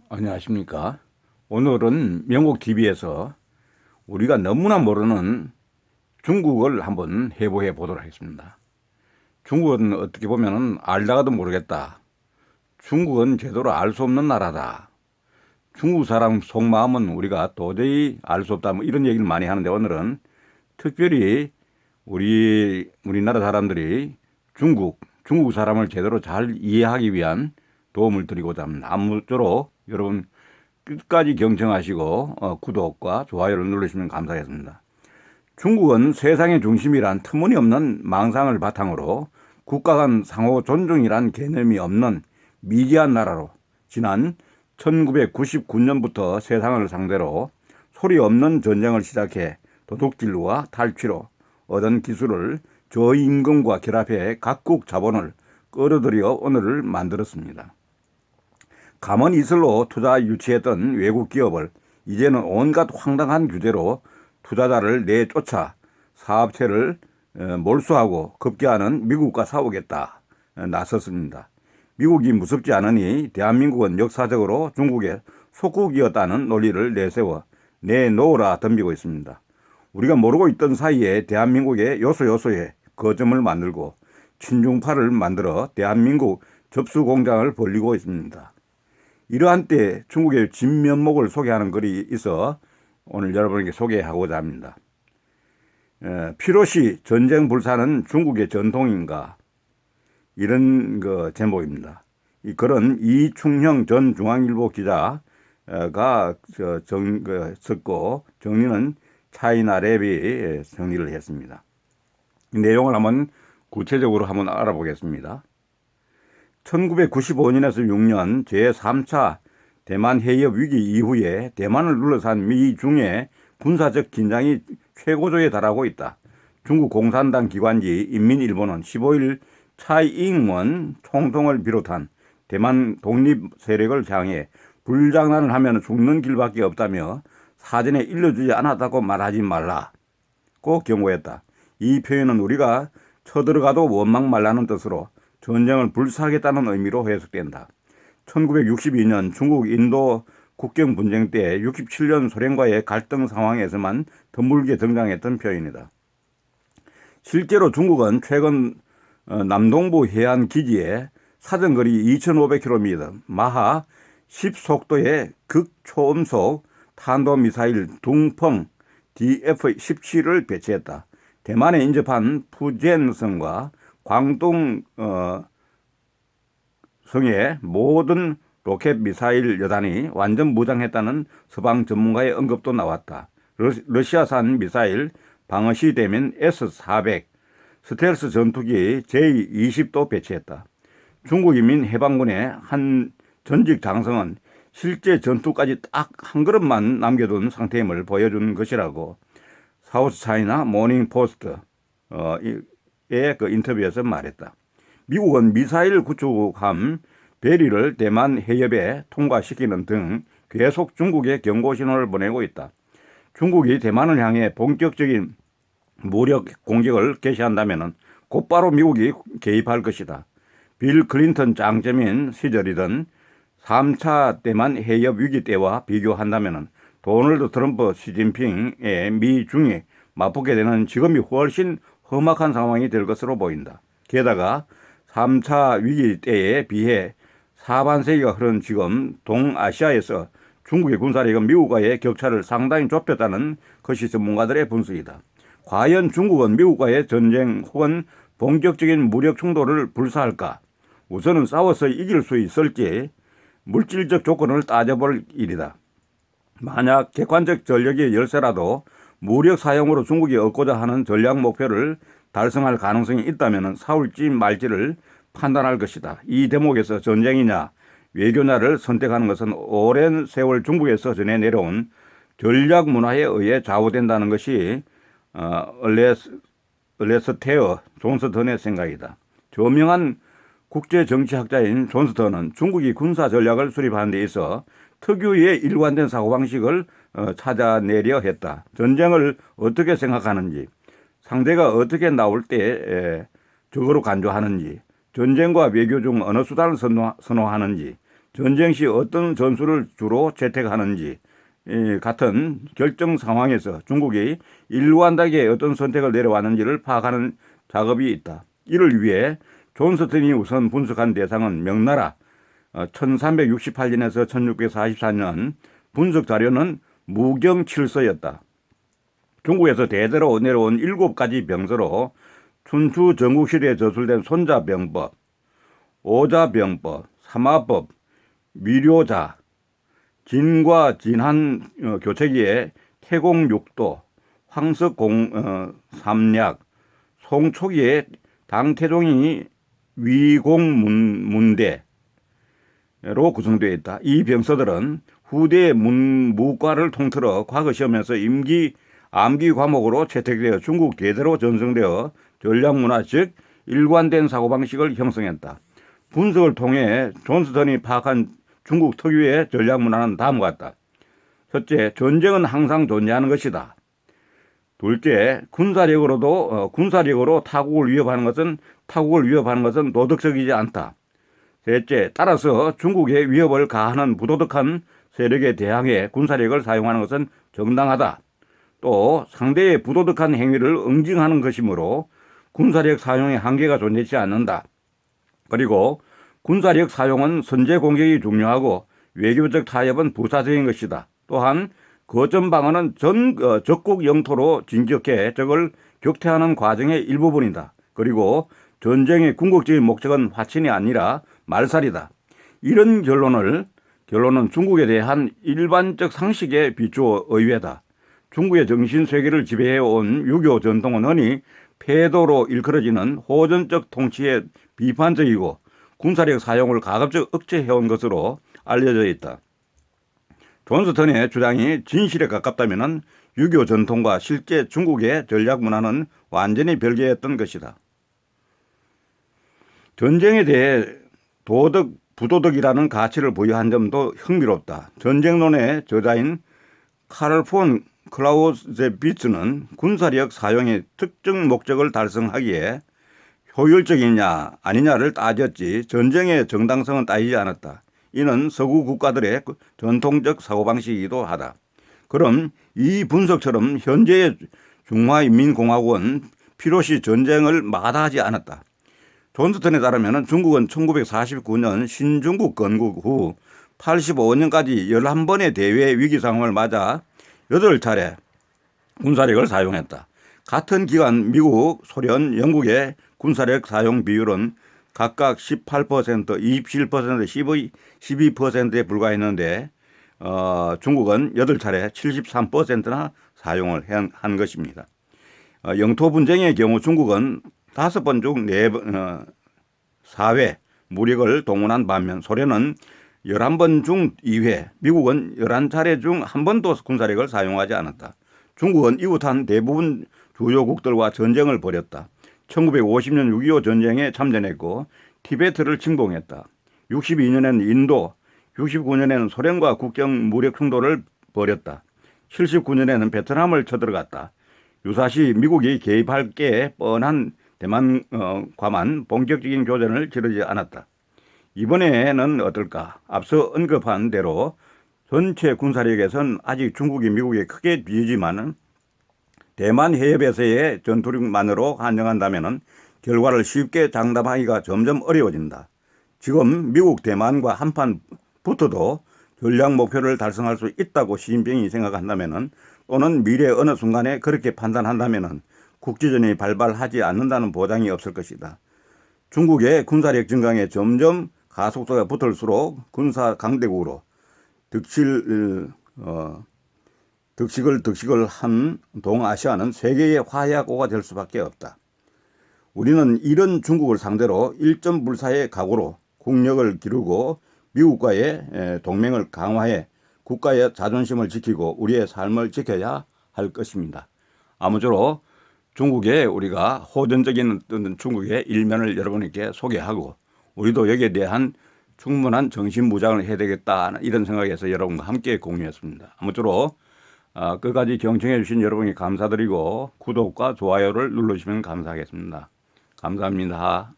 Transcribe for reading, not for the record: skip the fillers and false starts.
안녕하십니까. 오늘은 명곡TV에서 우리가 너무나 모르는 중국을 한번 해보해 보도록 하겠습니다. 중국은 어떻게 보면 알다가도 모르겠다. 중국은 제대로 알 수 없는 나라다. 중국 사람 속마음은 우리가 도저히 알 수 없다. 뭐 이런 얘기를 많이 하는데, 오늘은 특별히 우리나라 사람들이 중국 사람을 제대로 잘 이해하기 위한 도움을 드리고자 합니다. 아무쪼록 여러분 끝까지 경청하시고 구독과 좋아요를 누르시면 감사하겠습니다. 중국은 세상의 중심이란 터무니없는 망상을 바탕으로 국가 간 상호 존중이란 개념이 없는 미개한 나라로 지난 1999년부터 세상을 상대로 소리 없는 전쟁을 시작해 도둑질과 탈취로 얻은 기술을 저임금과 결합해 각국 자본을 끌어들여 오늘을 만들었습니다. 가만히 있을로 투자 유치했던 외국 기업을 이제는 온갖 황당한 규제로 투자자를 내쫓아 사업체를 몰수하고 급기야는 미국과 싸우겠다 나섰습니다. 미국이 무섭지 않으니 대한민국은 역사적으로 중국의 속국이었다는 논리를 내세워 내놓으라 덤비고 있습니다. 우리가 모르고 있던 사이에 대한민국의 요소요소에 거점을 만들고 친중파를 만들어 대한민국 접수 공장을 벌리고 있습니다. 이러한 때 중국의 진면목을 소개하는 글이 있어 오늘 여러분에게 소개하고자 합니다. 필요시 전쟁 불사는 중국의 전통인가? 이런 제목입니다. 이 글은 이충형 전 중앙일보 기자가 썼고 정리는 차이나랩이 정리를 했습니다. 이 내용을 한번 구체적으로 한번 알아보겠습니다. 1995년에서 6년 제3차 대만 해협 위기 이후에 대만을 둘러싼 미중의 군사적 긴장이 최고조에 달하고 있다. 중국 공산당 기관지 인민일보는 15일 차이잉원 총통을 비롯한 대만 독립 세력을 향해 불장난을 하면 죽는 길밖에 없다며 사전에 일러주지 않았다고 말하지 말라고 경고했다. 이 표현은 우리가 쳐들어가도 원망 말라는 뜻으로 전쟁을 불사하겠다는 의미로 해석된다. 1962년 중국 인도 국경 분쟁 때 67년 소련과의 갈등 상황에서만 드물게 등장했던 표현이다. 실제로 중국은 최근 남동부 해안 기지에 사정거리 2,500km, 마하 10속도의 극초음속 탄도미사일 둥펑 DF-17을 배치했다. 대만에 인접한 푸젠성과 광동 성의 모든 로켓 미사일 여단이 완전 무장했다는 서방 전문가의 언급도 나왔다. 러시아산 미사일 방어시 대면 S-400 스텔스 전투기 J-20도 배치했다. 중국 인민 해방군의 한 전직 장성은 실제 전투까지 딱 한 걸음만 남겨둔 상태임을 보여준 것이라고 사우스 차이나 모닝 포스트 의 인터뷰에서 말했다. 미국은 미사일 구축함 베리를 대만 해협에 통과시키는 등 계속 중국에 경고 신호를 보내고 있다. 중국이 대만을 향해 본격적인 무력 공격을 개시한다면 곧바로 미국이 개입할 것이다. 빌 클린턴 짱점인 시절이던 3차 대만 해협 위기 때와 비교한다면 도널드 트럼프 시진핑의 미중이 맞붙게 되는 지금이 훨씬 험악한 상황이 될 것으로 보인다. 게다가 3차 위기 때에 비해 사반세기가 흐른 지금 동아시아에서 중국의 군사력은 미국과의 격차를 상당히 좁혔다는 것이 전문가들의 분석이다. 과연 중국은 미국과의 전쟁 혹은 본격적인 무력 충돌을 불사할까? 우선은 싸워서 이길 수 있을지 물질적 조건을 따져볼 일이다. 만약 객관적 전력의 열세라도 무력 사용으로 중국이 얻고자 하는 전략 목표를 달성할 가능성이 있다면 싸울지 말지를 판단할 것이다. 이 대목에서 전쟁이냐 외교냐를 선택하는 것은 오랜 세월 중국에서 전해 내려온 전략 문화에 의해 좌우된다는 것이 얼레스테어 존스턴의 생각이다. 저명한 국제정치학자인 존스턴은 중국이 군사 전략을 수립하는 데 있어 특유의 일관된 사고방식을 찾아내려 했다. 전쟁을 어떻게 생각하는지, 상대가 어떻게 나올 때 적으로 간주하는지, 전쟁과 외교 중 어느 수단을 선호하는지, 전쟁 시 어떤 전술을 주로 채택하는지 같은 결정 상황에서 중국이 일관되게 어떤 선택을 내려왔는지를 파악하는 작업이 있다. 이를 위해 존스턴이 우선 분석한 대상은 명나라 1368년에서 1644년 분석 자료는 무경칠서였다. 중국에서 대대로 내려온 7가지 병서로 춘추 전국시대에 저술된 손자병법, 오자병법, 삼화법, 미료자, 진과 진한 교체기에 태공육도, 황석삼략, 송초기에 당태종이 위공문대로 구성되어 있다. 이 병서들은 후대 문무과를 통틀어 과거 시험에서 암기 과목으로 채택되어 중국 대대로 전승되어 전략문화 즉 일관된 사고방식을 형성했다. 분석을 통해 존스턴이 파악한 중국 특유의 전략문화는 다음과 같다. 첫째, 전쟁은 항상 존재하는 것이다. 둘째, 군사력으로 타국을 위협하는 것은 도덕적이지 않다. 셋째, 따라서 중국에 위협을 가하는 부도덕한 세력에 대항해 군사력을 사용하는 것은 정당하다. 또 상대의 부도덕한 행위를 응징하는 것이므로 군사력 사용에 한계가 존재하지 않는다. 그리고 군사력 사용은 선제 공격이 중요하고 외교적 타협은 부차적인 것이다. 또한 거점 방어는 적국 영토로 진격해 적을 격퇴하는 과정의 일부분이다. 그리고 전쟁의 궁극적인 목적은 화친이 아니라 말살이다. 이런 결론은 중국에 대한 일반적 상식에 비추어 의외다. 중국의 정신세계를 지배해온 유교 전통은 흔히 패도로 일컬어지는 호전적 통치에 비판적이고 군사력 사용을 가급적 억제해온 것으로 알려져 있다. 존스턴의 주장이 진실에 가깝다면 유교 전통과 실제 중국의 전략 문화는 완전히 별개였던 것이다. 전쟁에 대해 도덕, 부도덕이라는 가치를 부여한 점도 흥미롭다. 전쟁론의 저자인 카를 폰 클라우제비츠는 군사력 사용의 특정 목적을 달성하기에 효율적이냐 아니냐를 따졌지 전쟁의 정당성은 따지지 않았다. 이는 서구 국가들의 전통적 사고방식이기도 하다. 그럼 이 분석처럼 현재의 중화인민공화국은 필요시 전쟁을 마다하지 않았다. 존스턴에 따르면 중국은 1949년 신중국 건국 후 85년까지 11번의 대외 위기 상황을 맞아 8차례 군사력을 사용했다. 같은 기간 미국, 소련, 영국의 군사력 사용 비율은 각각 18%, 27%, 12%에 불과했는데 중국은 8차례 73%나 사용을 한 것입니다. 영토 분쟁의 경우 중국은 5번 중 4회 무력을 동원한 반면 소련은 11번 중 2회, 미국은 11차례 중 1번도 군사력을 사용하지 않았다. 중국은 이웃한 대부분 주요국들과 전쟁을 벌였다. 1950년 6.25 전쟁에 참전했고 티베트를 침공했다. 62년에는 인도, 69년에는 소련과 국경 무력 충돌을 벌였다. 79년에는 베트남을 쳐들어갔다. 유사시 미국이 개입할 게 뻔한 대만과만 본격적인 교전을 치르지 않았다. 이번에는 어떨까? 앞서 언급한 대로 전체 군사력에선 아직 중국이 미국에 크게 뒤지지만 대만 해협에서의 전투력만으로 한정한다면 결과를 쉽게 장담하기가 점점 어려워진다. 지금 미국 대만과 한판 붙어도 전략 목표를 달성할 수 있다고 시진핑이 생각한다면 또는 미래 어느 순간에 그렇게 판단한다면 국지전이 발발하지 않는다는 보장이 없을 것이다. 중국의 군사력 증강에 점점 가속도가 붙을수록 군사 강대국으로 득식을 한 동아시아는 세계의 화약고가 될 수밖에 없다. 우리는 이런 중국을 상대로 일점불사의 각오로 국력을 기르고 미국과의 동맹을 강화해 국가의 자존심을 지키고 우리의 삶을 지켜야 할 것입니다. 아무쪼록 중국에 우리가 호전적인 중국의 일면을 여러분에게 소개하고 우리도 여기에 대한 충분한 정신무장을 해야 되겠다 이런 생각에서 여러분과 함께 공유했습니다. 아무쪼록 끝까지 경청해 주신 여러분께 감사드리고 구독과 좋아요를 눌러주시면 감사하겠습니다. 감사합니다.